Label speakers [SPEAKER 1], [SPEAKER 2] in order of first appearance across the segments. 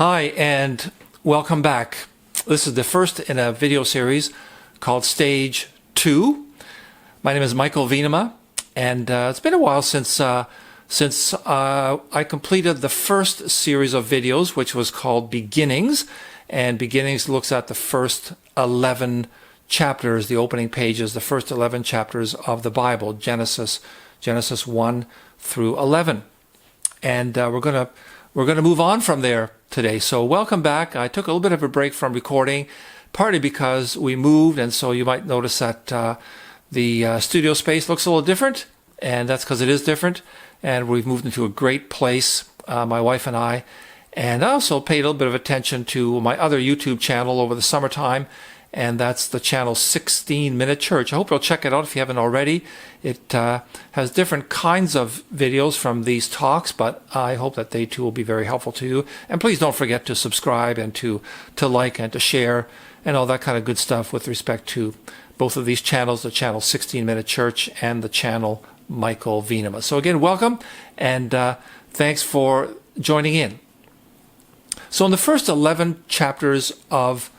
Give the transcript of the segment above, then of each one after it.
[SPEAKER 1] Hi, and welcome back. This is the first in a video series called Stage 2. My name is Michael Venema, and it's been a while since I completed the first series of videos, which was called Beginnings. And Beginnings looks at the first 11 chapters, the opening pages, the first 11 chapters of the Bible, Genesis 1 through 11. And we're gonna move on from there today. So welcome back. I took a little bit of a break from recording, partly because we moved, and so you might notice that the studio space looks a little different, and that's because it is different. And we've moved into a great place, my wife and I. And I also paid a little bit of attention to my other YouTube channel over the summertime, and that's the channel 16 Minute Church. I hope you'll check it out if you haven't already. It has different kinds of videos from these talks, but I hope that they too will be very helpful to you. And please don't forget to subscribe and to like and to share and all that kind of good stuff with respect to both of these channels, the channel 16 Minute Church and the channel Michael Venema. So again, welcome, and thanks for joining in. So in the first 11 chapters of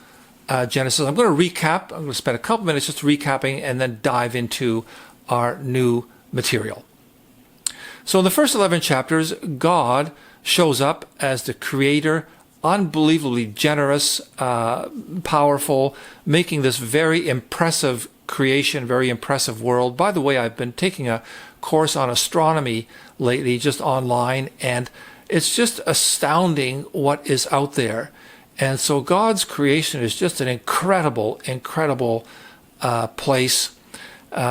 [SPEAKER 1] Genesis, I'm going to recap. I'm going to spend a couple minutes just recapping and then dive into our new material. So in the first 11 chapters, God shows up as the creator, unbelievably generous, powerful, making this very impressive creation, very impressive world. By the way, I've been taking a course on astronomy lately, just online, and it's just astounding what is out there. And so God's creation is just an incredible place,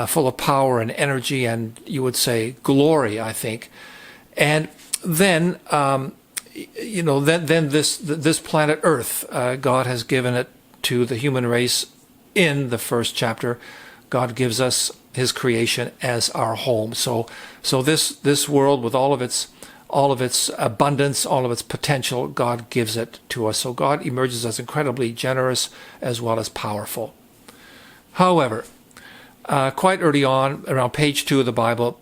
[SPEAKER 1] full of power and energy and, you would say, glory, I think. And then, then this planet Earth, God has given it to the human race in the first chapter. God gives us His creation as our home. So this world, with all of its abundance, all of its potential, God gives it to us. So God emerges as incredibly generous as well as powerful. However, quite early on, around page 2 of the Bible,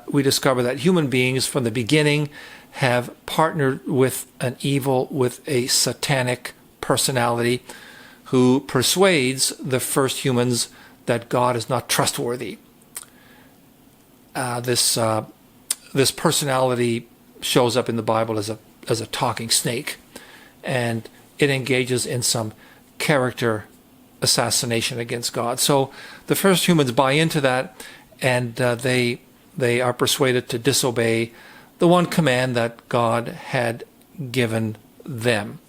[SPEAKER 1] we discover that human beings from the beginning have partnered with an evil, with a satanic personality who persuades the first humans that God is not trustworthy. This personality shows up in the Bible as a talking snake, and it engages in some character assassination against God. So the first humans buy into that, and they are persuaded to disobey the one command that God had given them.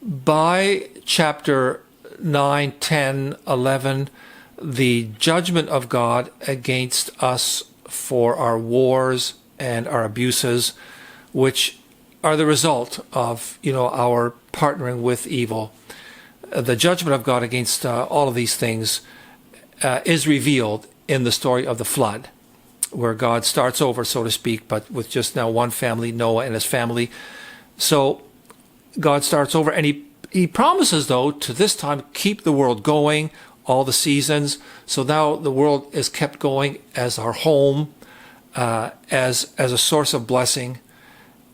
[SPEAKER 1] By chapter 9, 10, 11, the judgment of God against us for our wars and our abuses, which are the result of our partnering with evil. The judgment of God against all of these things is revealed in the story of the flood, where God starts over, so to speak, but with just now one family, Noah and his family. So God starts over, and he promises, though, to this time keep the world going, all the seasons. So now the world is kept going as our home, as a source of blessing,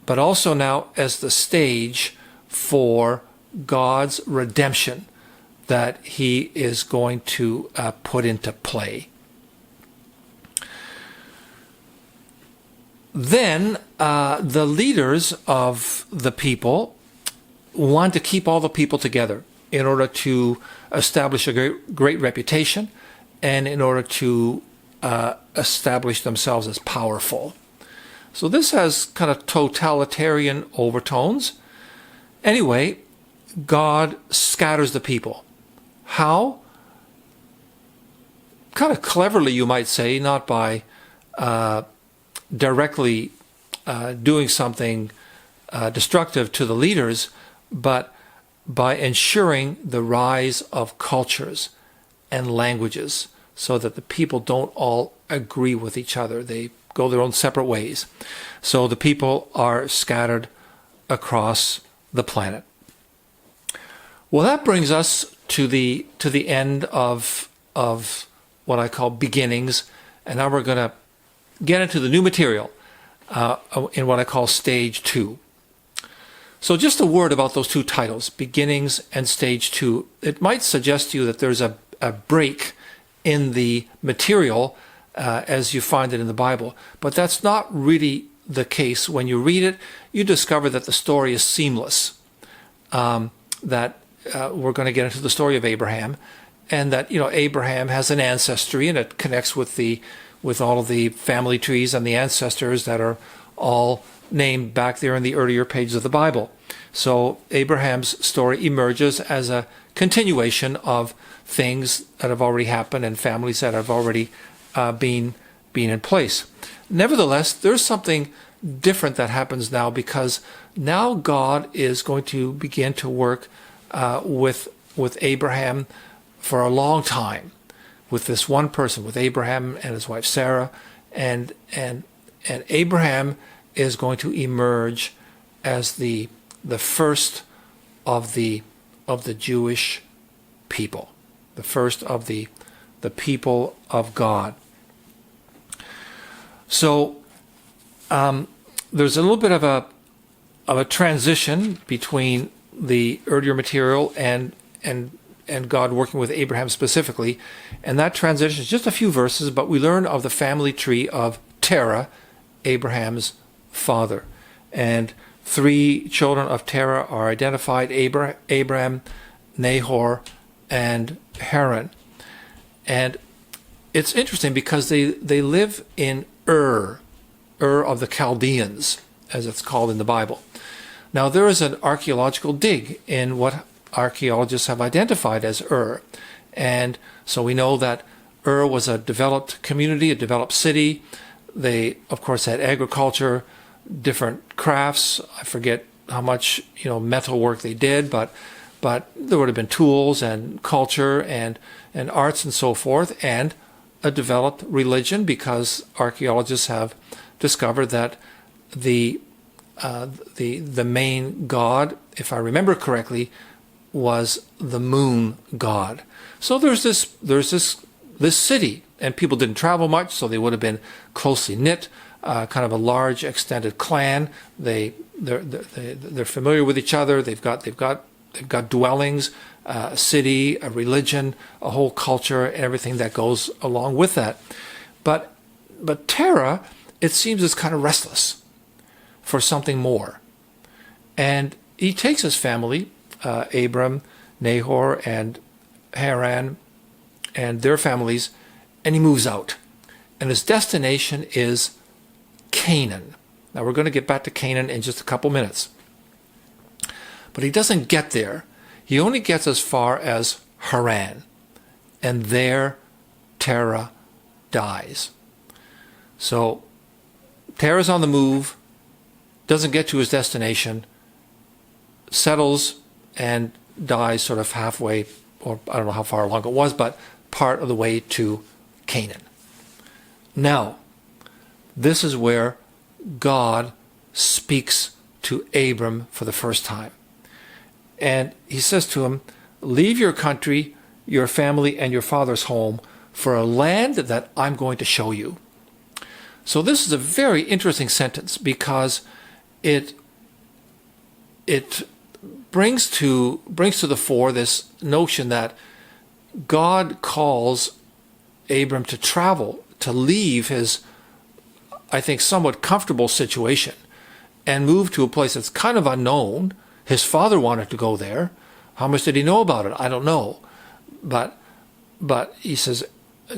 [SPEAKER 1] but also now as the stage for God's redemption that He is going to put into play. Then the leaders of the people want to keep all the people together in order to establish a great reputation and in order to establish themselves as powerful. So this has kind of totalitarian overtones. Anyway, God scatters the people. How? Kind of cleverly, you might say, not by directly doing something destructive to the leaders, but by ensuring the rise of cultures and languages, so that the people don't all agree with each other. They go their own separate ways. So the people are scattered across the planet. Well, that brings us to the end of what I call beginnings, and now we're going to get into the new material in what I call stage 2. So just a word about those two titles, Beginnings and Stage 2. It might suggest to you that there's a break in the material as you find it in the Bible. But that's not really the case. When you read it, you discover that the story is seamless. That we're going to get into the story of Abraham, and that Abraham has an ancestry, and it connects with all of the family trees and the ancestors that are all named back there in the earlier pages of the Bible. So Abraham's story emerges as a continuation of things that have already happened and families that have already been in place. Nevertheless, there's something different that happens now, because now God is going to begin to work with Abraham for a long time, with this one person, with Abraham and his wife Sarah, and Abraham is going to emerge as the first of the Jewish people, the first of the people of God. So there's a little bit of a transition between the earlier material and God working with Abraham specifically, and that transition is just a few verses, but we learn of the family tree of Terah, Abraham's father. And 3 children of Terah are identified: Abraham, Nahor, and Haran. And it's interesting because they live in Ur of the Chaldeans, as it's called in the Bible. Now, there is an archaeological dig in what archaeologists have identified as Ur. And so we know that Ur was a developed community, a developed city. They, of course, had agriculture, different crafts. I forget how much metal work they did, but there would have been tools and culture and arts and so forth, and a developed religion, because archaeologists have discovered that the main god, if I remember correctly, was the moon god. So there's this city, and people didn't travel much, so they would have been closely knit, kind of a large extended clan. They're familiar with each other. They've got dwellings, a city, a religion, a whole culture, and everything that goes along with that. But Terah, it seems, is kind of restless for something more, and he takes his family, Abram, Nahor, and Haran, and their families, and he moves out. And his destination is Canaan. Now, we're going to get back to Canaan in just a couple minutes. But he doesn't get there. He only gets as far as Haran. And there, Terah dies. So, Terah's on the move, doesn't get to his destination, settles and dies sort of halfway, or I don't know how far along it was, but part of the way to Canaan. Now, this is where God speaks to Abram for the first time. And he says to him, "Leave your country, your family, and your father's home for a land that I'm going to show you." So this is a very interesting sentence, because it brings to the fore this notion that God calls Abram to travel, to leave his, I think, somewhat comfortable situation and move to a place that's kind of unknown. His father wanted to go there. How much did he know about it? I don't know. But he says,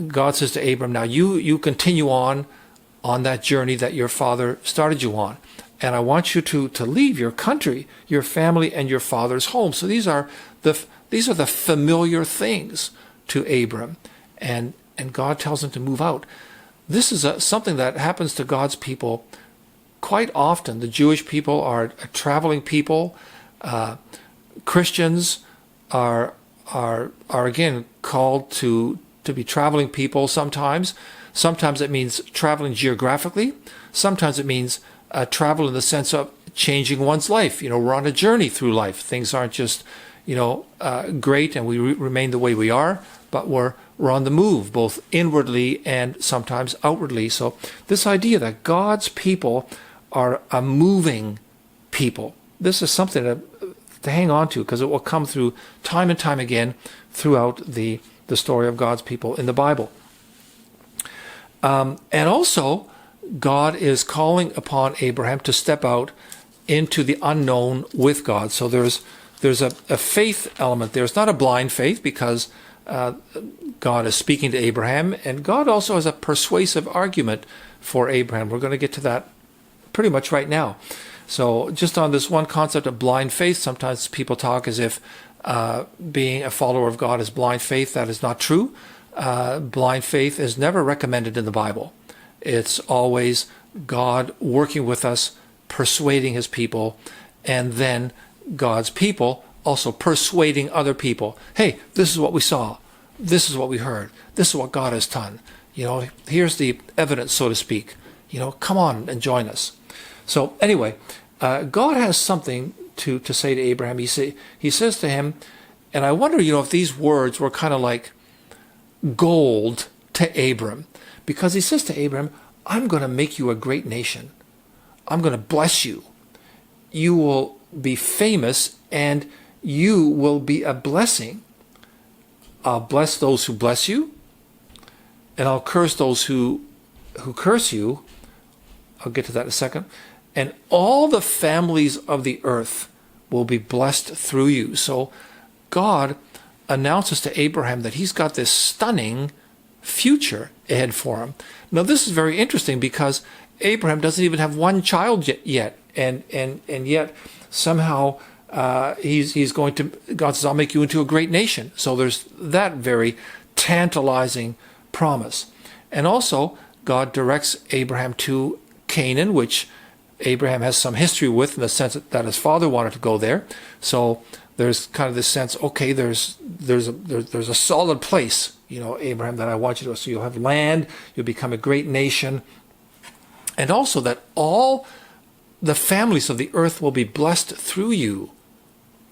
[SPEAKER 1] God says to Abram, now you continue on that journey that your father started you on. And I want you to leave your country, your family, and your father's home. So these are the familiar things to Abram. And God tells him to move out. This is something that happens to God's people quite often. The Jewish people are a traveling people. Christians are again called to be traveling people sometimes. Sometimes it means traveling geographically. Sometimes it means travel in the sense of changing one's life. We're on a journey through life. Things aren't just, great and we remain the way we are, but we're on the move, both inwardly and sometimes outwardly. So this idea that God's people are a moving people, this is something to hang on to, because it will come through time and time again throughout the story of God's people in the Bible. And also, God is calling upon Abraham to step out into the unknown with God. So there's a faith element there. It's not a blind faith, because God is speaking to Abraham, and God also has a persuasive argument for Abraham. We're going to get to that pretty much right now. So just on this one concept of blind faith, sometimes people talk as if being a follower of God is blind faith. That is not true. Blind faith is never recommended in the Bible. It's always God working with us, persuading his people, and then God's people also persuading other people. Hey, this is what we saw. This is what we heard. This is what God has done. Here's the evidence, so to speak. Come on and join us. So anyway, God has something to say to Abraham. He says to him, and I wonder, if these words were kind of like gold to Abram, because he says to Abram, I'm going to make you a great nation. I'm going to bless you. You will be famous, and you will be a blessing. I'll bless those who bless you, and I'll curse those who curse you. I'll get to that in a second. And all the families of the earth will be blessed through you. So God announces to Abraham that he's got this stunning future ahead for him. Now, this is very interesting, because Abraham doesn't even have one child yet, and yet somehow he's going to, God says, I'll make you into a great nation. So there's that very tantalizing promise. And also, God directs Abraham to Canaan, which Abraham has some history with, in the sense that his father wanted to go there. So there's kind of this sense, okay, there's a solid place, Abraham, that I want you to. So you'll have land, you'll become a great nation, and also that all the families of the earth will be blessed through you,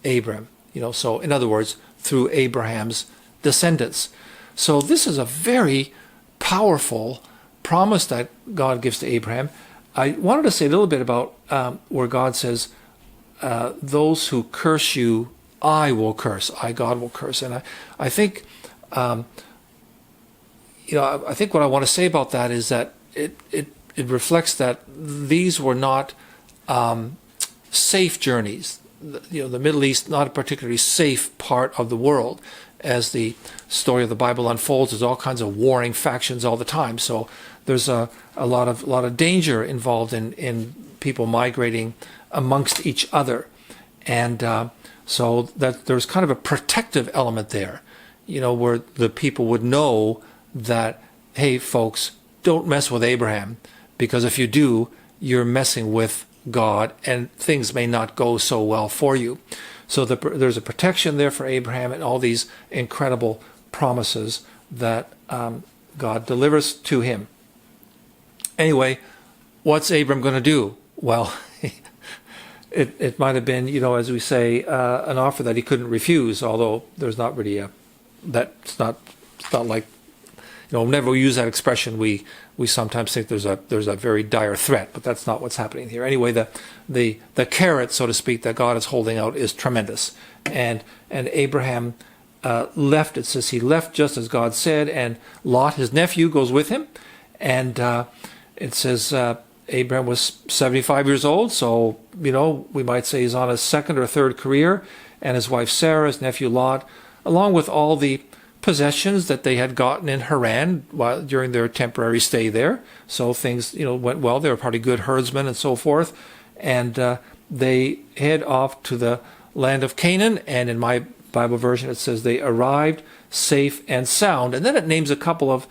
[SPEAKER 1] Abram. So in other words, through Abraham's descendants. So this is a very powerful promise that God gives to Abraham. I wanted to say a little bit about where God says, those who curse you, I will curse. I, God, will curse. And I think, I think what I want to say about that is that it reflects that these were not safe journeys. The Middle East, not a particularly safe part of the world. As the story of the Bible unfolds, there's all kinds of warring factions all the time. So there's a lot of danger involved in people migrating amongst each other, and so that there's kind of a protective element there, where the people would know that, hey, folks, don't mess with Abraham, because if you do, you're messing with God, and things may not go so well for you. So there's a protection there for Abraham, and all these incredible promises that God delivers to him. Anyway, what's Abram going to do? Well, it might have been, as we say, an offer that he couldn't refuse, although there's not really it's not like, whenever we use that expression, we sometimes think there's a very dire threat, but that's not what's happening here. Anyway, the carrot, so to speak, that God is holding out is tremendous. And Abraham left, it says he left just as God said, and Lot, his nephew, goes with him. And it says Abraham was 75 years old, so, we might say he's on his second or third career, and his wife Sarah, his nephew Lot, along with all the possessions that they had gotten in Haran during their temporary stay there. So things, went well. They were probably good herdsmen and so forth. And they head off to the land of Canaan, and in my Bible version it says they arrived safe and sound. And then it names a couple of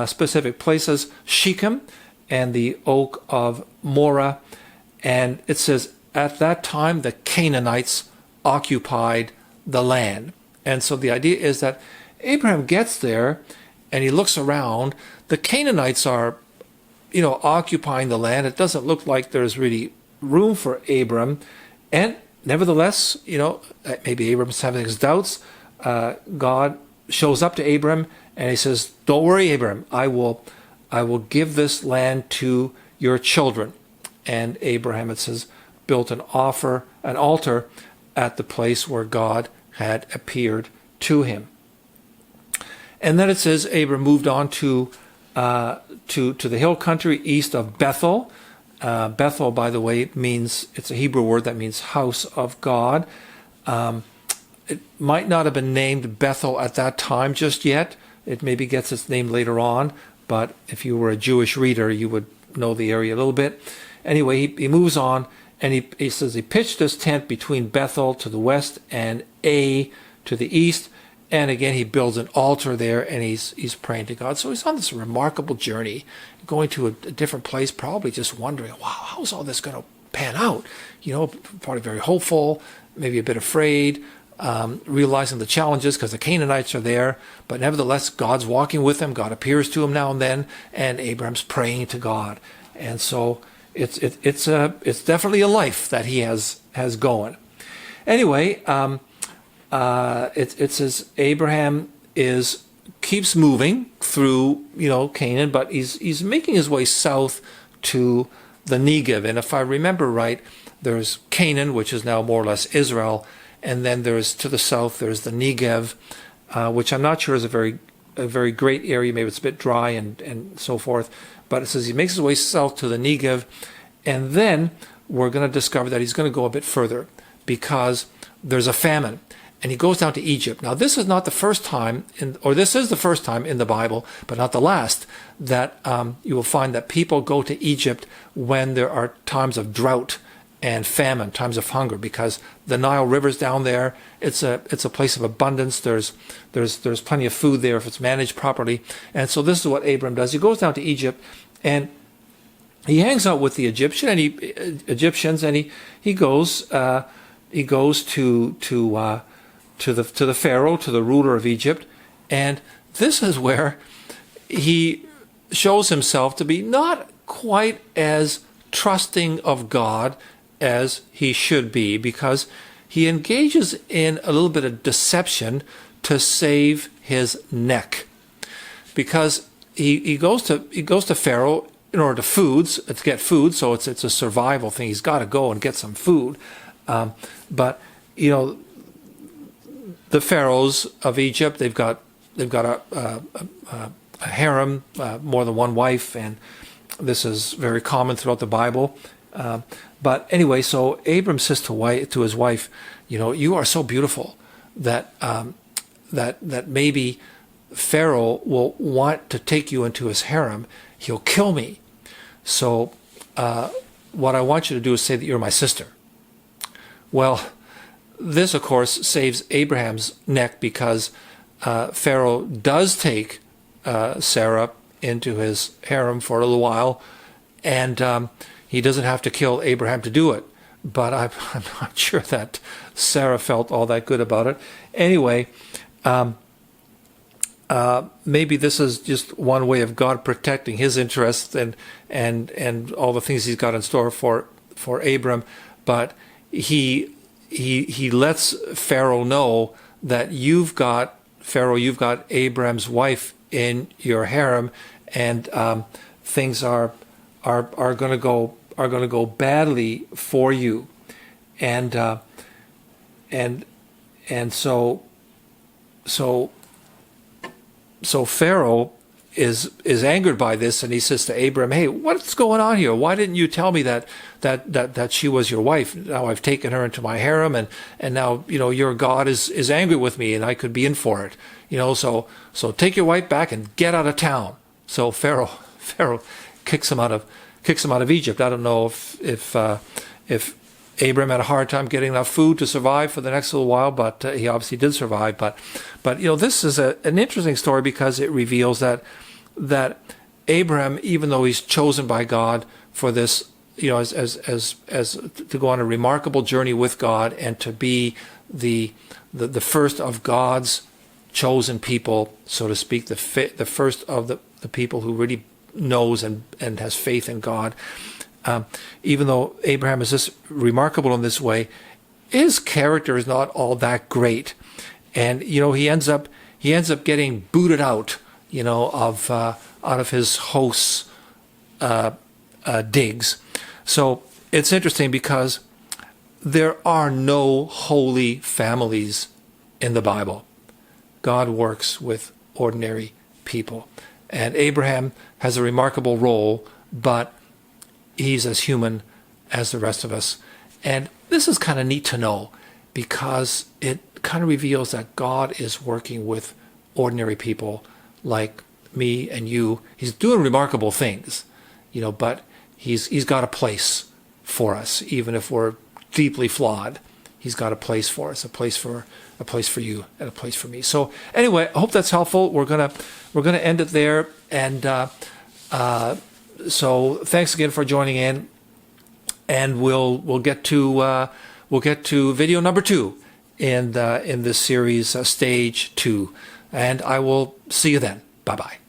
[SPEAKER 1] specific places, Shechem and the oak of Moreh. And it says, at that time the Canaanites occupied the land. And so the idea is that Abraham gets there and he looks around. The Canaanites are, occupying the land. It doesn't look like there's really room for Abram. And nevertheless, maybe Abram's having his doubts. God shows up to Abram and he says, don't worry, Abram, I will give this land to your children. And Abraham, it says, built an altar at the place where God had appeared to him. And then it says Abram moved on to the hill country east of Bethel. Bethel, by the way, it's a Hebrew word that means house of God. It might not have been named Bethel at that time just yet. It maybe gets its name later on, but if you were a Jewish reader, you would know the area a little bit. Anyway, he moves on, and he says he pitched his tent between Bethel to the west and A to the east. And again, he builds an altar there, and he's praying to God. So he's on this remarkable journey, going to a different place, probably just wondering, wow, how's all this going to pan out? Probably very hopeful, maybe a bit afraid, realizing the challenges because the Canaanites are there. But nevertheless, God's walking with him. God appears to him now and then, and Abraham's praying to God. And so it's definitely a life that he has going. Anyway, it says Abraham keeps moving through Canaan, but he's making his way south to the Negev. And if I remember right, there's Canaan, which is now more or less Israel, and then there's to the south there's the Negev, which I'm not sure is a very great area. Maybe it's a bit dry and so forth. But it says he makes his way south to the Negev, and then we're going to discover that he's going to go a bit further because there's a famine. And he goes down to Egypt. Now, this is not the first time, this is the first time in the Bible, but not the last, that you will find that people go to Egypt when there are times of drought and famine, times of hunger, because the Nile River's down there. It's a place of abundance. There's plenty of food there if it's managed properly. And so this is what Abram does. He goes down to Egypt, and he hangs out with the Egyptians, and he goes to the Pharaoh, to the ruler of Egypt, and this is where he shows himself to be not quite as trusting of God as he should be, because he engages in a little bit of deception to save his neck. Because he goes to Pharaoh in order to get food, so it's a survival thing. He's got to go and get some food, but the pharaohs of Egypt, they've got a harem, more than one wife, and this is very common throughout the Bible. But anyway, so Abram says to his wife, you are so beautiful that maybe Pharaoh will want to take you into his harem. He'll kill me. So what I want you to do is say that you're my sister. Well, this, of course, saves Abraham's neck because Pharaoh does take Sarah into his harem for a little while, and he doesn't have to kill Abraham to do it. But I'm not sure that Sarah felt all that good about it. Anyway, maybe this is just one way of God protecting his interests and all the things he's got in store for Abram. But he lets Pharaoh know that you've got Abraham's wife in your harem, and things are going to go badly for you, and so Pharaoh is angered by this, and he says to Abram, "Hey, what's going on here? Why didn't you tell me that she was your wife? Now I've taken her into my harem, and now your God is angry with me, and I could be in for it. So take your wife back and get out of town." So Pharaoh kicks him out of Egypt. I don't know if Abram had a hard time getting enough food to survive for the next little while, but he obviously did survive. But this is an interesting story because it reveals that Abraham, even though he's chosen by God for this, as to go on a remarkable journey with God and to be the first of God's chosen people, so to speak, the first of the people who really knows and has faith in God. Even though Abraham is this remarkable in this way, his character is not all that great, and he ends up getting booted out, out of his host's digs. So it's interesting because there are no holy families in the Bible. God works with ordinary people. And Abraham has a remarkable role, but he's as human as the rest of us. And this is kind of neat to know, because it kind of reveals that God is working with ordinary people like me and you. He's doing remarkable things, but he's got a place for us, even if we're deeply flawed. He's got a place for us, a place for you, and a place for me. So anyway, I hope that's helpful. We're gonna end it there, and so thanks again for joining in, and we'll get to video number 2 in this series, stage 2, and I will see you then. Bye bye.